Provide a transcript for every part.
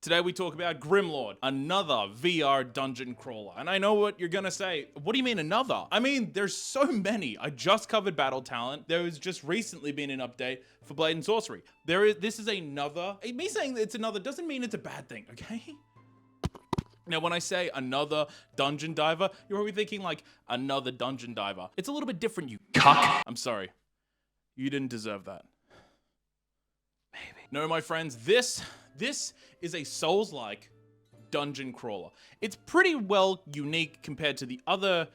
Today we talk about Grimlord, another VR dungeon crawler. And I know what you're gonna say. What do you mean another? I mean, there's so many. I just covered Battle Talent. There has just recently been an update for Blade and Sorcery. This is another. Me saying that it's another doesn't mean it's a bad thing, okay? Now, when I say another dungeon diver, you're probably thinking like another dungeon diver. It's a little bit different, you cuck. I'm sorry. You didn't deserve that. Maybe. No, my friends, this is a Souls-like dungeon crawler. It's pretty well unique compared to the other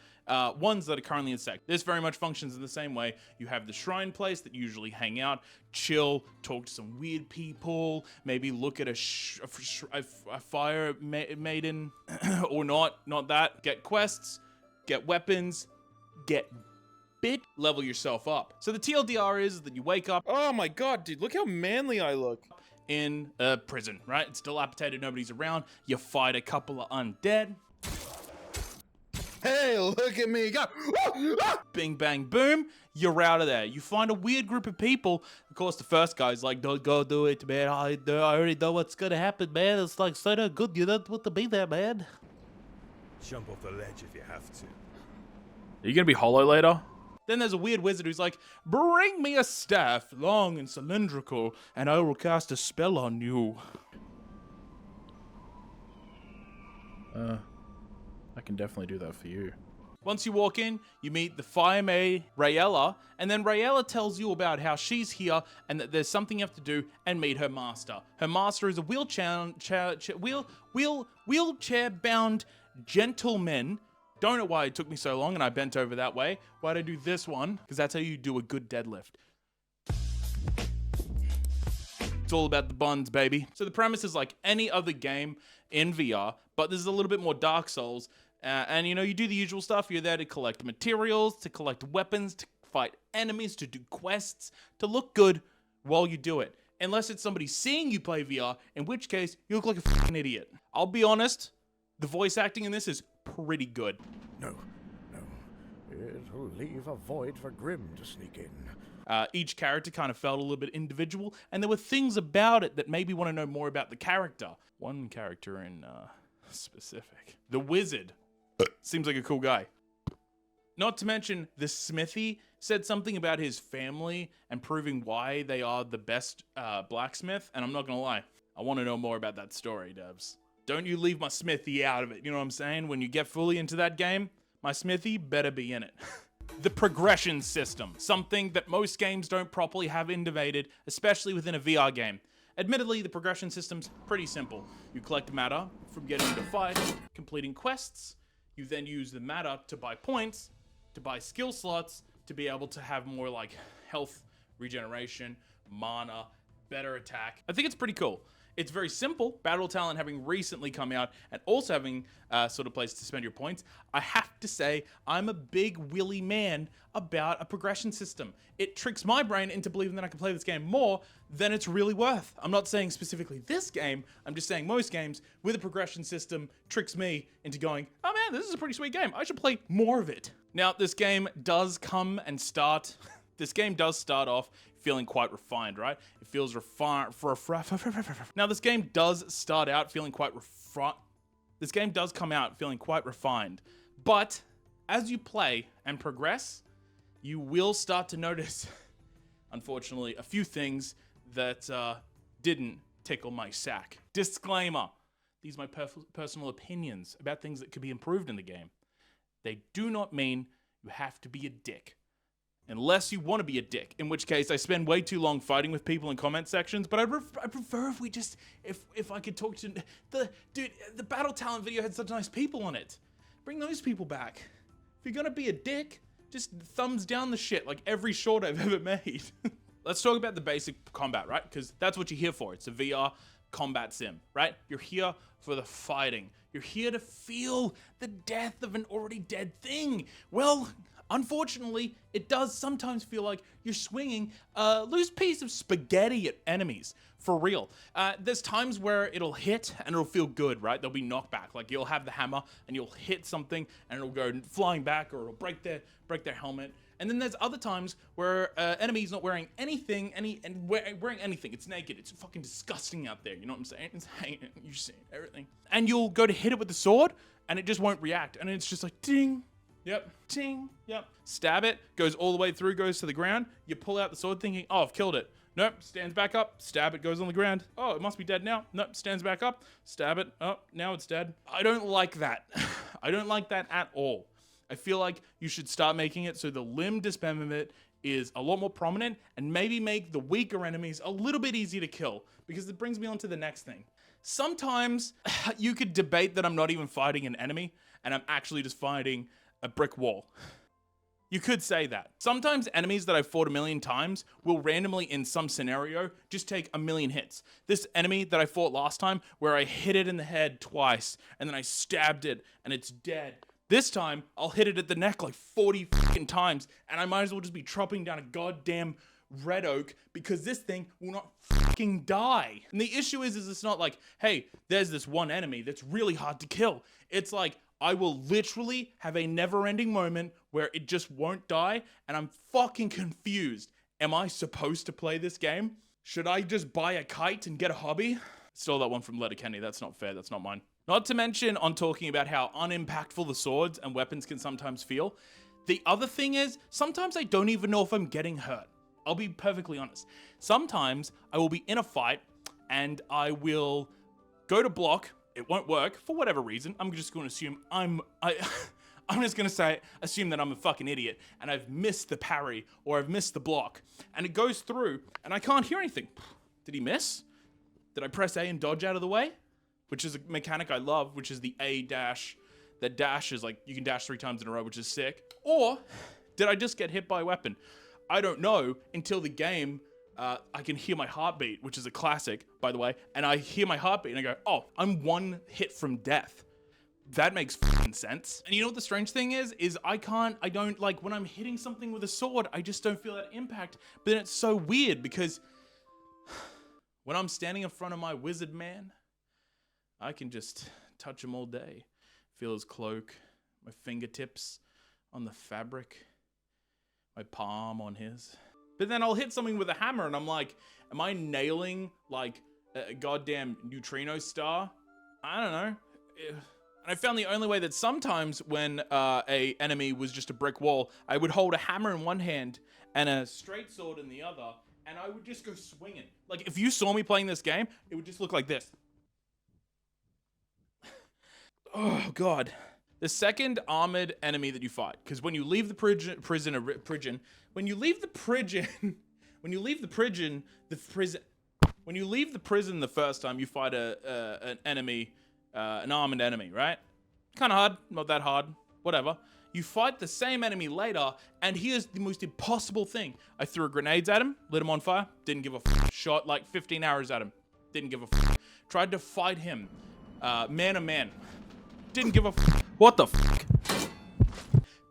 ones that are currently in sec. This very much functions in the same way. You have the shrine place that you usually hang out, chill, talk to some weird people, maybe look at a fire maiden, or not that. Get quests, get weapons, get bit, level yourself up. So the TLDR is that you wake up. Oh my god, dude, look how manly I look. In a prison, right? It's dilapidated, nobody's around. You fight a couple of undead. Hey, look at me, go! Bing, bang, boom, you're out of there. You find a weird group of people. Of course, the first guy's like, don't go do it, man. I already know what's gonna happen, man. It's like so not good. You don't want to be there, man. Jump off the ledge if you have to. Are you gonna be hollow later? Then there's a weird wizard who's like, bring me a staff, long and cylindrical, and I will cast a spell on you. I can definitely do that for you. Once you walk in, you meet the fire maid, Rayella, and then Rayella tells you about how she's here and that there's something you have to do and meet her master. Her master is a wheelchair-bound gentleman. Don't know why it took me so long and I bent over that way. Why'd I do this one? Because that's how you do a good deadlift. It's all about the buns, baby. So the premise is like any other game in VR, but there's a little bit more Dark Souls. And you know, you do the usual stuff. You're there to collect materials, to collect weapons, to fight enemies, to do quests, to look good while you do it. Unless it's somebody seeing you play VR, in which case you look like a fucking idiot. I'll be honest, the voice acting in this is pretty good. No. It'll leave a void for Grim to sneak in. Each character kind of felt a little bit individual, and there were things about it that made me want to know more about the character. One character in specific. The wizard. Seems like a cool guy. Not to mention, the smithy said something about his family and proving why they are the best blacksmith, and I'm not gonna lie, I want to know more about that story, devs. Don't you leave my smithy out of it, you know what I'm saying? When you get fully into that game, my smithy better be in it. The progression system, something that most games don't properly have innovated, especially within a VR game. Admittedly, the progression system's pretty simple. You collect matter from getting into fights, completing quests. You then use the matter to buy points, to buy skill slots, to be able to have more like health, regeneration, mana, better attack. I think it's pretty cool. It's very simple. Battle Talent having recently come out and also having sort of place to spend your points. I have to say, I'm a big willy man about a progression system. It tricks my brain into believing that I can play this game more than it's really worth. I'm not saying specifically this game. I'm just saying most games with a progression system tricks me into going, oh man, this is a pretty sweet game. I should play more of it. Now, this game does come and start. This game does start off feeling quite refined, right? It feels refined. Now, this game does start out feeling quite refined. This game does come out feeling quite refined. But as you play and progress, you will start to notice, unfortunately, a few things that didn't tickle my sack. Disclaimer. These are my personal opinions about things that could be improved in the game. They do not mean you have to be a dick. Unless you want to be a dick, in which case I spend way too long fighting with people in comment sections, but I prefer if we just, if I could talk to, the Battle Talent video had such nice people on it. Bring those people back. If you're gonna be a dick, just thumbs down the shit like every short I've ever made. Let's talk about the basic combat, right? Because that's what you're here for. It's a VR combat sim, right? You're here for the fighting. You're here to feel the death of an already dead thing. Well, unfortunately, it does sometimes feel like you're swinging a loose piece of spaghetti at enemies, for real. There's times where it'll hit and it'll feel good, right? There'll be knockback. Like you'll have the hammer and you'll hit something and it'll go flying back or it'll break their helmet. And then there's other times where enemy's not wearing anything, wearing anything. It's naked. It's fucking disgusting out there. You know what I'm saying? It's hanging. You're seeing everything. And you'll go to hit it with the sword, and it just won't react. And it's just like, ding. Yep. Ting. Yep. Stab it. Goes all the way through. Goes to the ground. You pull out the sword thinking, oh, I've killed it. Nope. Stands back up. Stab it. Goes on the ground. Oh, it must be dead now. Nope. Stands back up. Stab it. Oh, now it's dead. I don't like that. I don't like that at all. I feel like you should start making it so the limb dismemberment is a lot more prominent, and maybe make the weaker enemies a little bit easier to kill, because it brings me on to the next thing. Sometimes you could debate that I'm not even fighting an enemy and I'm actually just fighting a brick wall. You could say that. Sometimes enemies that I've fought a million times will randomly in some scenario just take a million hits. This enemy that I fought last time where I hit it in the head twice and then I stabbed it and it's dead. This time, I'll hit it at the neck like 40 fucking times, and I might as well just be chopping down a goddamn red oak, because this thing will not fucking die. And the issue is it's not like, hey, there's this one enemy that's really hard to kill. It's like, I will literally have a never-ending moment where it just won't die, and I'm fucking confused. Am I supposed to play this game? Should I just buy a kite and get a hobby? Stole that one from Letterkenny. That's not fair. That's not mine. Not to mention on talking about how unimpactful the swords and weapons can sometimes feel. The other thing is, sometimes I don't even know if I'm getting hurt. I'll be perfectly honest. Sometimes I will be in a fight and I will go to block. It won't work for whatever reason. I'm just going to assume I'm just going to assume that I'm a fucking idiot and I've missed the parry or I've missed the block. And it goes through and I can't hear anything. Did he miss? Did I press A and dodge out of the way? Which is a mechanic I love, which is the A dash. That dash is like, you can dash 3 times in a row, which is sick. Or did I just get hit by a weapon? I don't know until the game, I can hear my heartbeat, which is a classic, by the way. And I hear my heartbeat and I go, oh, I'm 1 hit from death. That makes fucking sense. And you know what the strange thing is I don't like, when I'm hitting something with a sword, I just don't feel that impact. But then it's so weird because when I'm standing in front of my wizard man, I can just touch him all day. Feel his cloak, my fingertips on the fabric, my palm on his. But then I'll hit something with a hammer and I'm like, am I nailing like a goddamn neutrino star? I don't know. And I found the only way that sometimes when a enemy was just a brick wall, I would hold a hammer in one hand and a straight sword in the other, and I would just go swinging. Like if you saw me playing this game, it would just look like this. Oh, God. The second armored enemy that you fight, because when you leave the prison the first time, you fight an enemy, an armored enemy, right? Kind of hard, not that hard, whatever. You fight the same enemy later, and here's the most impossible thing. I threw grenades at him, lit him on fire, didn't give a f***. Shot like 15 arrows at him, didn't give a f***. Tried to fight him, man to man. Didn't give a f***. What the f***?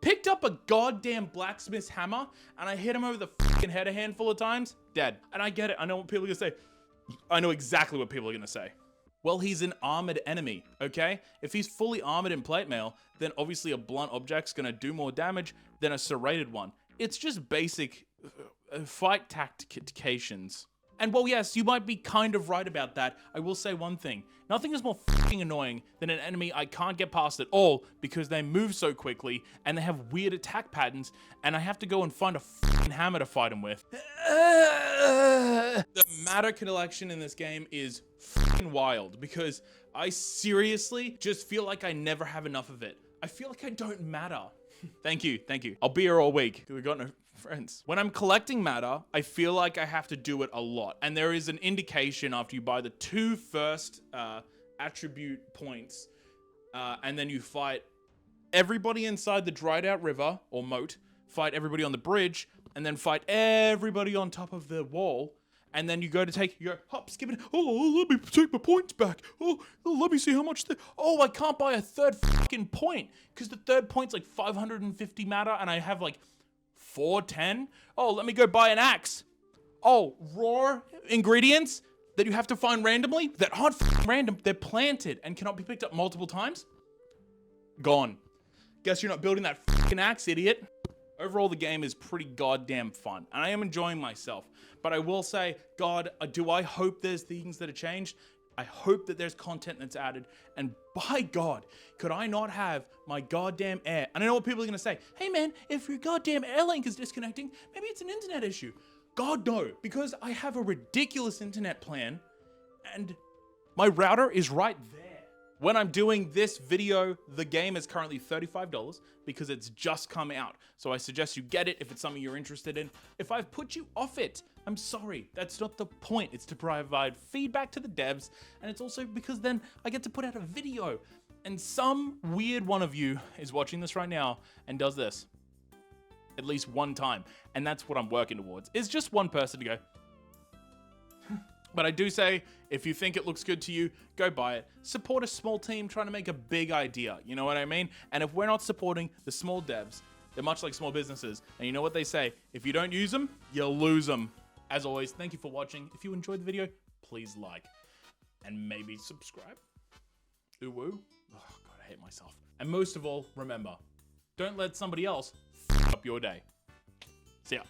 Picked up a goddamn blacksmith's hammer and I hit him over the fucking head a handful of times. Dead. And I get it. I know what people are gonna say. I know exactly what people are gonna say. Well, he's an armored enemy, okay? If he's fully armored in plate mail, then obviously a blunt object's gonna do more damage than a serrated one. It's just basic fight tactications. And while yes, you might be kind of right about that, I will say one thing. Nothing is more fucking annoying than an enemy I can't get past at all because they move so quickly and they have weird attack patterns and I have to go and find a fucking hammer to fight them with. The matter collection in this game is fucking wild because I seriously just feel like I never have enough of it. I feel like I don't matter. Thank you. I'll be here all week because we got no friends. When I'm collecting matter, I feel like I have to do it a lot. And there is an indication after you buy the 2 first attribute points, and then you fight everybody inside the dried out river or moat, fight everybody on the bridge, and then fight everybody on top of the wall. And then you go to take your hop, skip it. Oh, let me take my points back. Oh, let me see how much. I can't buy a third fucking point because the third point's like 550 matter, and I have like 410. Oh, let me go buy an axe. Oh, raw ingredients that you have to find randomly that aren't random. They're planted and cannot be picked up multiple times. Gone. Guess you're not building that fucking axe, idiot. Overall, the game is pretty goddamn fun, and I am enjoying myself. But I will say, God, do I hope there's things that are changed? I hope that there's content that's added, and by God, could I not have my goddamn air? And I know what people are gonna say, hey man, if your goddamn air link is disconnecting, maybe it's an internet issue. God no, because I have a ridiculous internet plan, and my router is right there. When I'm doing this video, the game is currently $35 because it's just come out. So I suggest you get it if it's something you're interested in. If I've put you off it, I'm sorry. That's not the point. It's to provide feedback to the devs, and it's also because then I get to put out a video. And some weird one of you is watching this right now and does this at least one time. And that's what I'm working towards. It's just one person to go, but I do say, if you think it looks good to you, go buy it. Support a small team trying to make a big idea, you know what I mean? And if we're not supporting the small devs, they're much like small businesses. And you know what they say, if you don't use them, you'll lose them. As always, thank you for watching. If you enjoyed the video, please like and maybe subscribe. Ooh woo. Oh God, I hate myself. And most of all, remember, don't let somebody else f up your day. See ya.